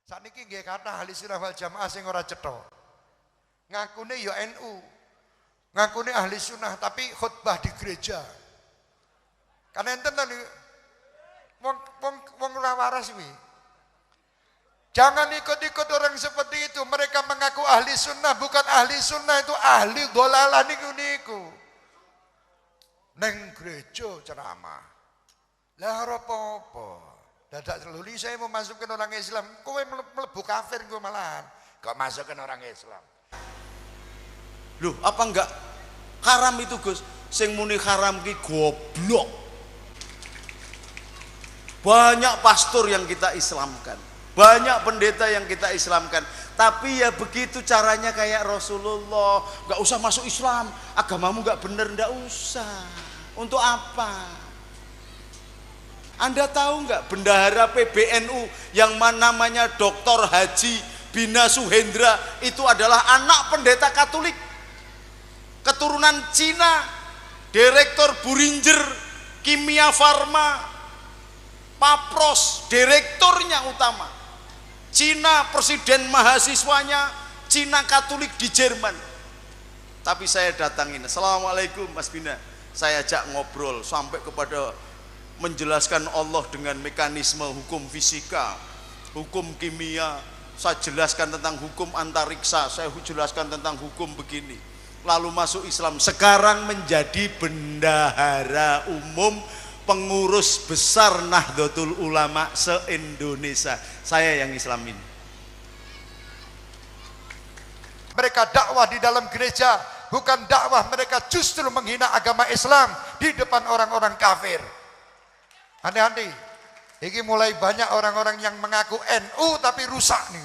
Sakniki nggih kathah ahli sunnah wal jamaah sing ora cetha. Ngakune ya NU. Ngakune ahli sunnah tapi khutbah di gereja. Kan enten to niku. Wong ora waras kuwi. Jangan ikut-ikut orang seperti itu. Mereka mengaku ahli sunnah, bukan ahli sunnah, itu ahli dolalah niku. Neng gereja ceramah. Lah apa-apa. Dadak luli saya mau masukkan orang Islam. Kowe mlebu kafir kowe malahan. Kok masukkan orang Islam. Loh, apa enggak haram itu, Gus? Sing muni haram ki goblok. Banyak pastor yang kita Islamkan. Banyak pendeta yang kita Islamkan, tapi ya begitu caranya kayak Rasulullah. Gak usah masuk Islam, agamamu gak bener, gak usah. Untuk apa? Anda tahu gak bendahara PBNU yang namanya Dr. Haji Bina Suhendra itu adalah anak pendeta Katolik, keturunan Cina, direktur Buringer Kimia Farma, Papros, direkturnya utama. Cina presiden mahasiswanya, Cina Katolik di Jerman. Tapi saya datangin, Assalamualaikum Mas Bina. Saya ajak ngobrol sampai kepada menjelaskan Allah dengan mekanisme hukum fisika, hukum kimia. Saya jelaskan tentang hukum antariksa, saya jelaskan tentang hukum begini. Lalu masuk Islam, sekarang menjadi bendahara umum, pengurus besar Nahdlatul Ulama se-Indonesia. Saya yang Islamin. Mereka dakwah di dalam gereja, bukan dakwah, mereka justru menghina agama Islam di depan orang-orang kafir. Hati-hati. Ini mulai banyak orang-orang yang mengaku NU tapi rusak nih.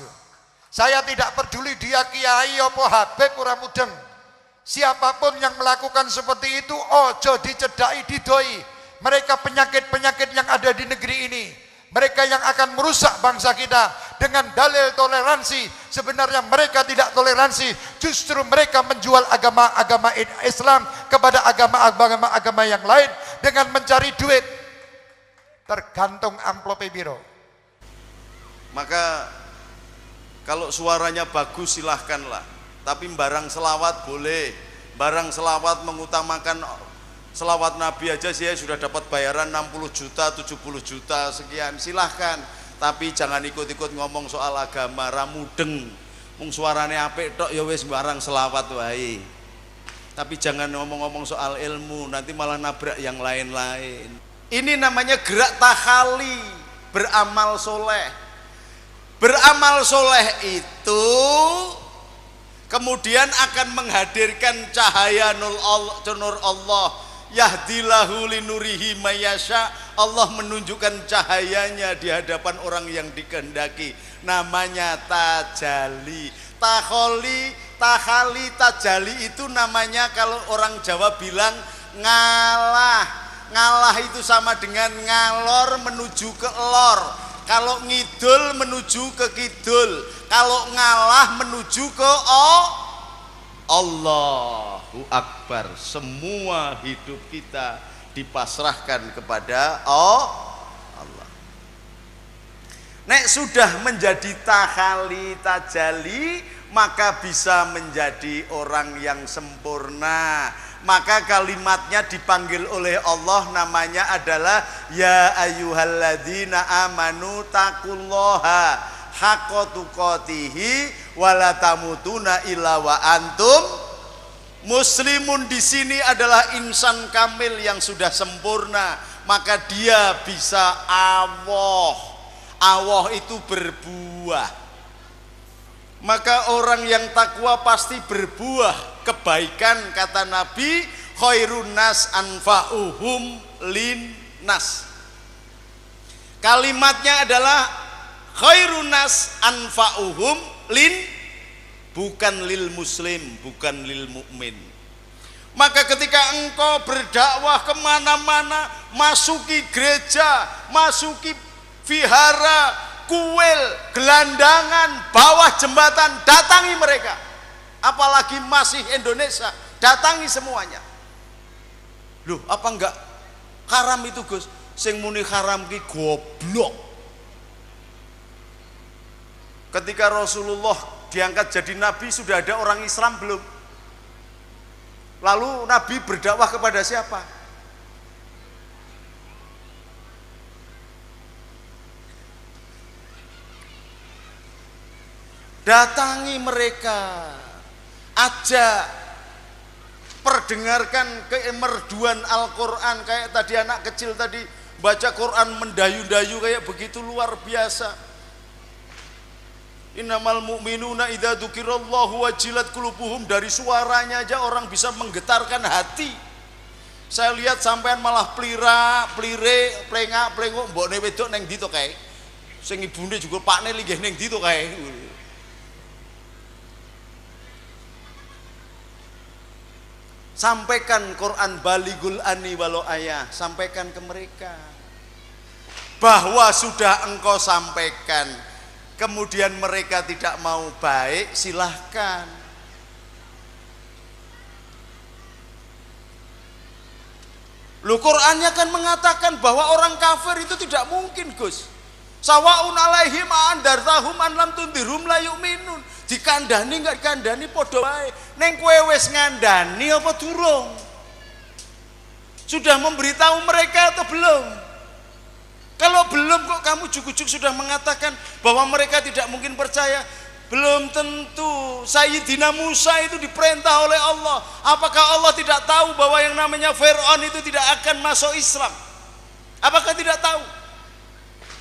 Saya tidak peduli dia kiai apa habib ora mudeng. Siapapun yang melakukan seperti itu, ojo dicedai, didoi. Mereka penyakit-penyakit yang ada di negeri ini. Mereka yang akan merusak bangsa kita dengan dalil toleransi. Sebenarnya mereka tidak toleransi. Justru mereka menjual agama-agama Islam kepada agama-agama yang lain dengan mencari duit. Tergantung amplopnya biro. Maka kalau suaranya bagus silahkanlah. Tapi barang selawat boleh. Barang selawat mengutamakan selawat Nabi aja saya sudah dapat bayaran 60 juta, 70 juta sekian, silahkan. Tapi jangan ikut-ikut ngomong soal agama, ramudeng. Mung suarane apik tok ya wis barang selawat wae. Tapi jangan ngomong-ngomong soal ilmu, nanti malah nabrak yang lain-lain. Ini namanya gerak takhali, beramal soleh. Beramal soleh itu kemudian akan menghadirkan cahaya nur Allah. Yahdilahu linurihi mayasya. Allah menunjukkan cahayanya di hadapan orang yang dikehendaki. Namanya tajalli. Takhali, tajalli itu namanya kalau orang Jawa bilang ngalah. Ngalah itu sama dengan ngalor menuju ke lor. Kalau ngidul menuju ke kidul. Kalau ngalah menuju ke Allahu Akbar. Semua hidup kita dipasrahkan kepada Allah. Nek sudah menjadi takhali tajalli, maka bisa menjadi orang yang sempurna. Maka kalimatnya dipanggil oleh Allah, namanya adalah ya ayyuhalladzina amanu taqullaha haqqa tuqatihi wala tamutuna illa wa antum muslimun. Di sini adalah insan kamil yang sudah sempurna, maka dia bisa Allah itu berbuah. Maka orang yang takwa pasti berbuah kebaikan. Kata Nabi, khairun nas anfa'uhum linnas. Kalimatnya adalah khairun nas anfa'uhum bukan lil muslim, bukan lil mukmin. Maka ketika engkau berdakwah kemana-mana, masuki gereja, masuki vihara, kuil, gelandangan, bawah jembatan, datangi mereka. Apalagi masih Indonesia, datangi semuanya. Loh, apa enggak haram itu, Gus? Sing muni haram ki goblok. Ketika Rasulullah diangkat jadi nabi, sudah ada orang Islam belum? Lalu nabi berdakwah kepada siapa? Datangi mereka, ajak, perdengarkan kemerduan Al-Quran. Kayak tadi anak kecil tadi baca Quran mendayu-dayu kayak begitu luar biasa. Innamal mu'minuna idza dzukirallahu wajilat qulubuhum. Dari suaranya aja orang bisa menggetarkan hati. Saya lihat sampean malah plira, plire, plengak, plengok, mbokne wedok neng ndi to kae. Sing ibune juga pakne linggih neng ndi to kae. Sampaikan Quran baligul ani walau ayah, sampaikan ke mereka bahwa sudah engkau sampaikan, kemudian mereka tidak mau baik, silahkan. Lu Qurannya kan mengatakan bahwa orang kafir itu tidak mungkin, Gus. Sawaun alaihim andartahum an lam tundirhum la yu'minun. Dikandani enggak dikandani padha wae. Ning kowe wis ngandani apa durung? Sudah memberitahu mereka atau belum? Kalau belum kok kamu jujuk-jujuk sudah mengatakan bahwa mereka tidak mungkin percaya? Belum tentu. Sayyidina Musa itu diperintah oleh Allah. Apakah Allah tidak tahu bahwa yang namanya Fir'aun itu tidak akan masuk Islam? Apakah tidak tahu?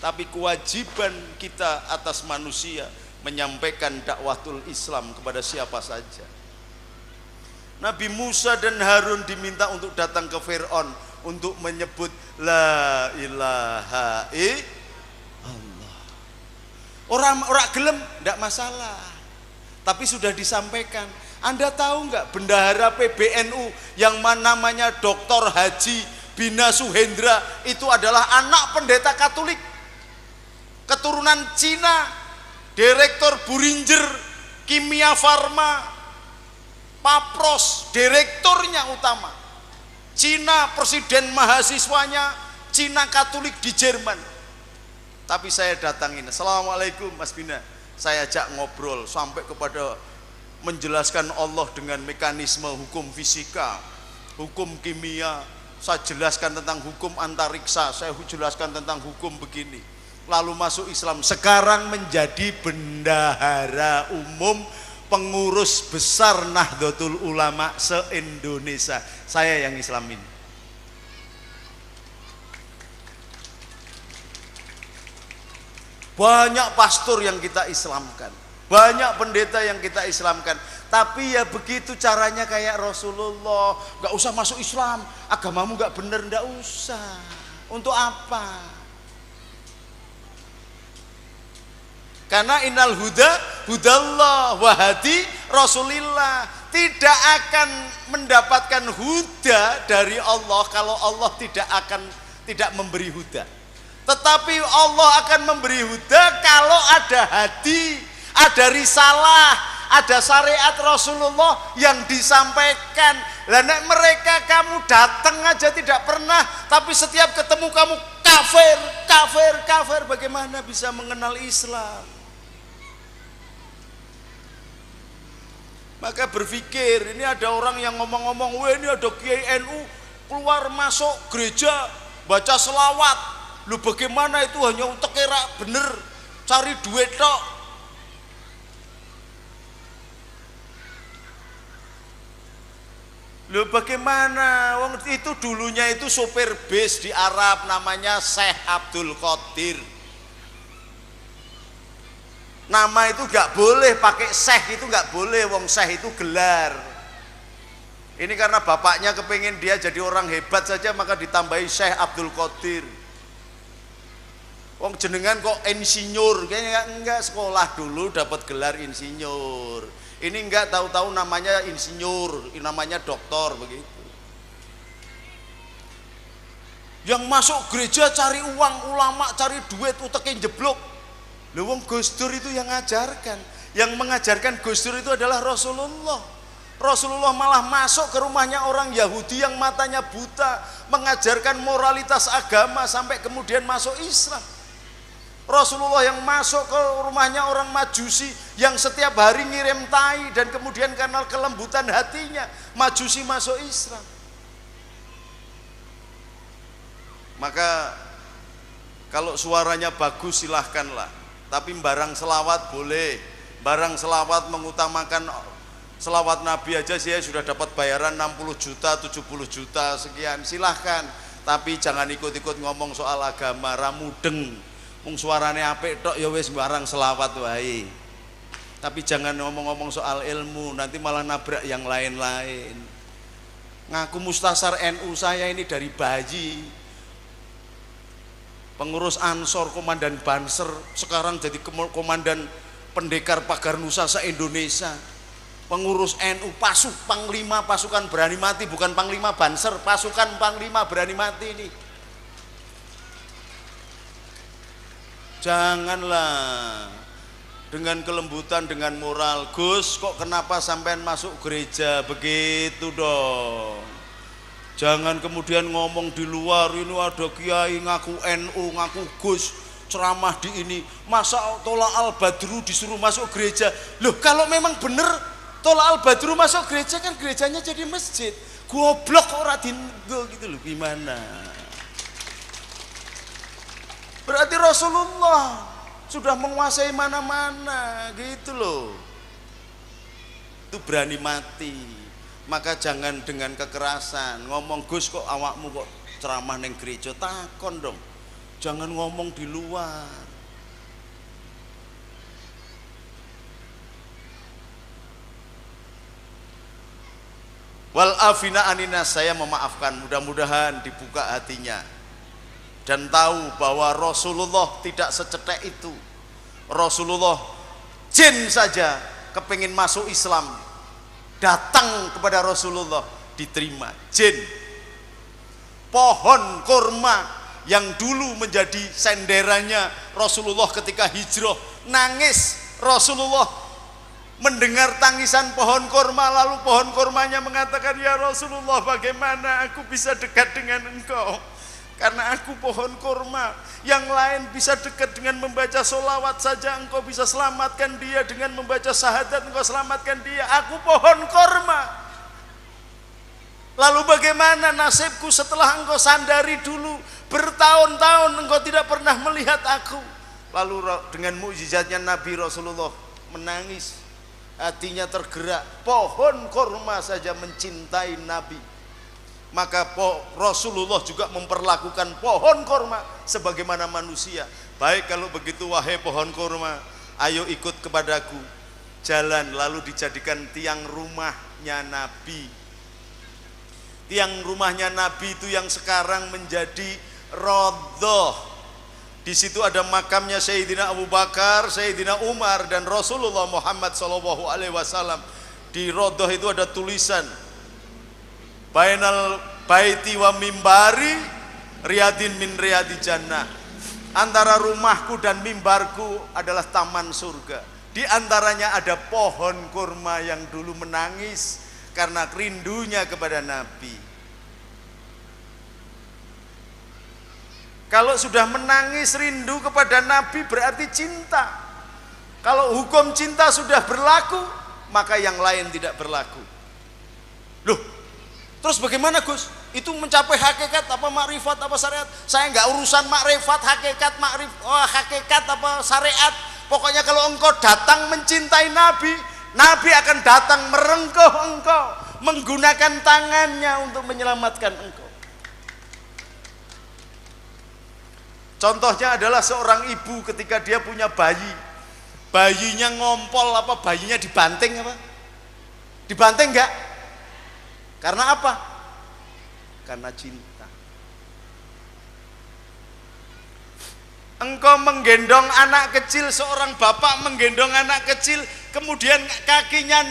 Tapi kewajiban kita atas manusia menyampaikan dakwatul Islam kepada siapa saja. Nabi Musa dan Harun diminta untuk datang ke Fir'aun untuk menyebut la ilaha illallah. Orang gelem tidak masalah, tapi sudah disampaikan. Anda tahu nggak bendahara PBNU yang namanya Dr. Haji Bina Suhendra itu adalah anak pendeta Katolik, keturunan Cina, Direktur Buringer Kimia Farma, Papros, direkturnya utama. Cina, presiden mahasiswanya Cina Katolik di Jerman. Tapi saya datangin, assalamualaikum Mas Bina. Saya ajak ngobrol sampai kepada menjelaskan Allah dengan mekanisme hukum fisika, hukum kimia. Saya jelaskan tentang hukum antariksa, saya jelaskan tentang hukum begini. Lalu masuk Islam, sekarang menjadi bendahara umum, pengurus besar Nahdlatul Ulama se-Indonesia. Saya yang Islamin. Banyak pastor yang kita Islamkan, banyak pendeta yang kita Islamkan. Tapi ya begitu caranya kayak Rasulullah. Gak usah masuk Islam, agamamu gak bener, gak usah. Untuk apa? Karena innal huda hudallah wahadi Rasulillah. Tidak akan mendapatkan huda dari Allah kalau Allah tidak memberi huda. Tetapi Allah akan memberi huda kalau ada hadi, ada risalah, ada syariat Rasulullah yang disampaikan. Lah nek mereka kamu datang aja tidak pernah, tapi setiap ketemu kamu kafir, kafir, kafir, bagaimana bisa mengenal Islam? Maka berpikir, ini ada orang yang ngomong-ngomong, wah ini ada Kiai NU keluar masuk gereja baca selawat. Lu bagaimana itu hanya untuk kira bener cari duit tok. Lu bagaimana? Wong itu dulunya itu sopir bis di Arab namanya Syekh Abdul Qadir. Nama itu gak boleh pakai Syekh, itu gak boleh, wong Syekh itu gelar. Ini karena bapaknya kepingin dia jadi orang hebat saja, maka ditambahi Syekh Abdul Qadir. Wong jenengan kok insinyur, kayaknya enggak, sekolah dulu dapat gelar insinyur. Ini enggak, tahu-tahu namanya insinyur, namanya doktor begitu. Yang masuk gereja cari uang, ulama cari duit, utekin jeblok. Lha wong Gus Dur itu yang ngajarkan. Yang mengajarkan Gus Dur itu adalah Rasulullah. Rasulullah malah masuk ke rumahnya orang Yahudi yang matanya buta, mengajarkan moralitas agama sampai kemudian masuk Islam. Rasulullah yang masuk ke rumahnya orang Majusi yang setiap hari ngirim tai, dan kemudian karena kelembutan hatinya Majusi masuk Islam. Maka kalau suaranya bagus silahkanlah, tapi barang selawat boleh. Barang selawat mengutamakan selawat Nabi aja saya sudah dapat bayaran 60 juta 70 juta sekian, silahkan. Tapi jangan ikut-ikut ngomong soal agama, ramudeng. Mung suarane apik tok ya wis barang selawat wae. Tapi jangan ngomong-ngomong soal ilmu, nanti malah nabrak yang lain-lain. Ngaku mustasar NU saya ini dari bayi. Pengurus Ansor, komandan Banser, sekarang jadi komandan pendekar pagar Nusa se-Indonesia. Pengurus NU, Panglima pasukan berani mati, bukan Panglima Banser, pasukan Panglima berani mati ini. Janganlah dengan kelembutan, dengan moral. Gus, kok kenapa sampean masuk gereja begitu dong? Jangan kemudian ngomong di luar, ini ada kiai ngaku NU, ngaku Gus, ceramah di ini, masa Tola Al-Badru disuruh masuk gereja. Loh, kalau memang bener Tola Al-Badru masuk gereja, kan gerejanya jadi masjid. Goblok ora dinggo gitu loh, gimana? Berarti Rasulullah sudah menguasai mana-mana gitu loh. Itu berani mati. Maka jangan dengan kekerasan ngomong, Gus kok awakmu kok ceramah neng gereja, takon dong. Jangan ngomong di luar. Wal afina aninas, saya memaafkan, mudah-mudahan dibuka hatinya dan tahu bahwa Rasulullah tidak secetek itu. Rasulullah jin saja kepingin masuk Islam, datang kepada Rasulullah, diterima. Jin, pohon kurma yang dulu menjadi senderannya Rasulullah ketika hijrah, nangis. Rasulullah mendengar tangisan pohon kurma, lalu pohon kurmanya mengatakan, ya Rasulullah, bagaimana aku bisa dekat dengan engkau? Karena aku pohon kurma, yang lain bisa dekat dengan membaca sholawat saja, engkau bisa selamatkan dia dengan membaca syahadat, engkau selamatkan dia. Aku pohon kurma. Lalu bagaimana nasibku setelah engkau sandari dulu bertahun-tahun engkau tidak pernah melihat aku? Lalu dengan mukjizatnya Nabi Rasulullah menangis, hatinya tergerak. Pohon kurma saja mencintai Nabi. Maka Rasulullah juga memperlakukan pohon kurma sebagaimana manusia. Baik, kalau begitu wahai pohon kurma, ayo ikut kepadaku. Jalan, lalu dijadikan tiang rumahnya Nabi. Tiang rumahnya Nabi itu yang sekarang menjadi Raudhah. Di situ ada makamnya Sayyidina Abu Bakar, Sayyidina Umar, dan Rasulullah Muhammad SAW. Di Raudhah itu ada tulisan, Bainal baiti wa mimbari riyadin min riyadi jannah. Antara rumahku dan mimbarku adalah taman surga. Di antaranya ada pohon kurma yang dulu menangis karena rindunya kepada Nabi. Kalau sudah menangis rindu kepada Nabi berarti cinta. Kalau hukum cinta sudah berlaku, maka yang lain tidak berlaku. Loh, terus bagaimana Gus? Itu mencapai hakikat apa makrifat apa syariat? Saya nggak urusan makrifat, hakikat, hakikat apa syariat. Pokoknya kalau engkau datang mencintai Nabi, Nabi akan datang merengkuh engkau, menggunakan tangannya untuk menyelamatkan engkau. Contohnya adalah seorang ibu ketika dia punya bayi. Bayinya ngompol apa? Bayinya dibanting apa? Dibanting enggak? Karena apa? Karena cinta. Engkau menggendong anak kecil, seorang bapak menggendong anak kecil, kemudian kakinya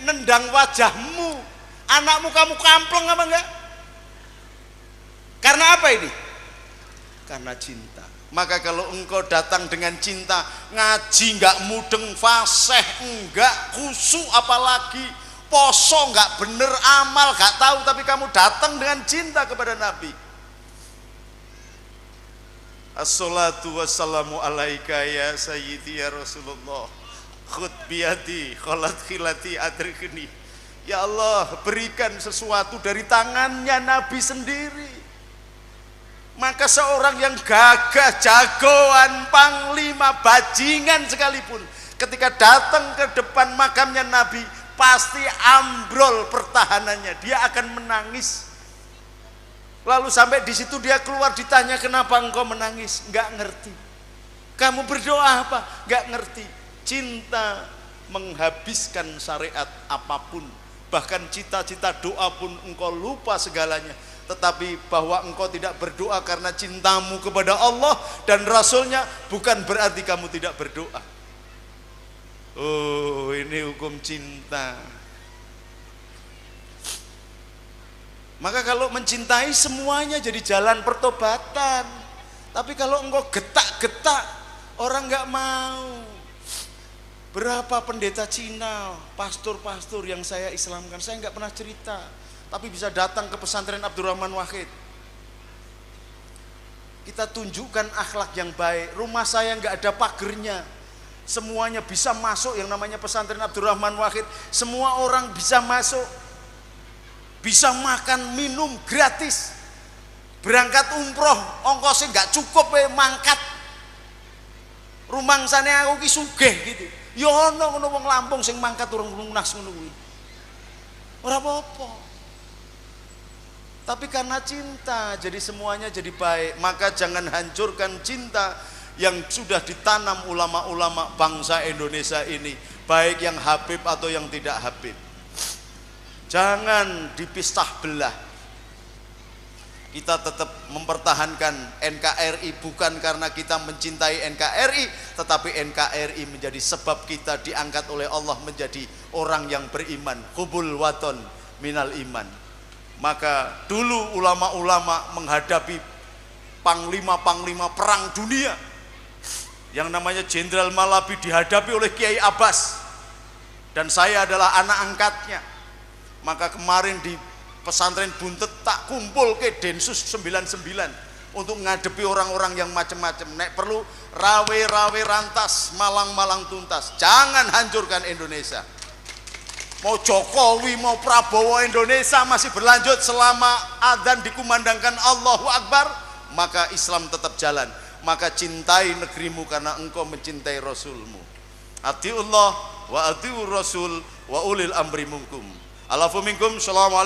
nendang wajahmu, anakmu kamu kampleng apa enggak? Karena apa ini? Karena cinta. Maka kalau engkau datang dengan cinta, ngaji enggak mudeng, fasih enggak, khusyuk apalagi, poso enggak bener, amal enggak tahu, tapi kamu datang dengan cinta kepada Nabi. Assalatu wassalamu alaika ya sayyidi ya Rasulullah. Khud biyadi kholat khilati adrikni. Ya Allah, berikan sesuatu dari tangannya Nabi sendiri. Maka seorang yang gagah, jagoan, panglima, bajingan sekalipun, ketika datang ke depan makamnya Nabi, pasti ambrol pertahanannya. Dia akan menangis. Lalu sampai di situ dia keluar, ditanya, kenapa engkau menangis? Enggak ngerti. Kamu berdoa apa? Enggak ngerti. Cinta menghabiskan syariat apapun. Bahkan cita-cita doa pun engkau lupa segalanya. Tetapi bahwa engkau tidak berdoa karena cintamu kepada Allah dan Rasulnya, bukan berarti kamu tidak berdoa. Oh, ini hukum cinta. Maka kalau mencintai semuanya jadi jalan pertobatan. Tapi kalau engkau getak-getak, orang nggak mau. Berapa pendeta Cina, pastor-pastor yang saya Islamkan, saya nggak pernah cerita, tapi bisa datang ke pesantren Abdurrahman Wahid. Kita tunjukkan akhlak yang baik. Rumah saya nggak ada pagernya, semuanya bisa masuk. Yang namanya pesantren Abdurrahman Wahid, semua orang bisa masuk. Bisa makan minum gratis. Berangkat umroh ongkosnya nggak cukup mangkat. Rumangsane aku ki sugih gitu. Ya ono wong Lampung sing mangkat urung lunas ngono kuwi. Ora apa-apa. Tapi karena cinta jadi semuanya jadi baik. Maka jangan hancurkan cinta yang sudah ditanam ulama-ulama bangsa Indonesia ini, baik yang Habib atau yang tidak Habib. Jangan dipisah belah. Kita tetap mempertahankan NKRI bukan karena kita mencintai NKRI, tetapi NKRI menjadi sebab kita diangkat oleh Allah menjadi orang yang beriman. Hubul waton minal iman. Maka dulu ulama-ulama menghadapi panglima-panglima perang dunia, yang namanya Jenderal Malabi dihadapi oleh Kiai Abbas, dan saya adalah anak angkatnya. Maka kemarin di pesantren Buntet tak kumpul ke Densus 99 untuk ngadepi orang-orang yang macam-macam. Nek perlu rawe-rawe rantas, malang-malang tuntas. Jangan hancurkan Indonesia. Mau Jokowi, mau Prabowo, Indonesia masih berlanjut selama adzan dikumandangkan Allahu Akbar, maka Islam tetap jalan. Maka cintai negerimu karena engkau mencintai Rasulmu. Atiullah wa atiur Rasul wa ulil amri minkum. Alafu minkum. Assalamualaikum.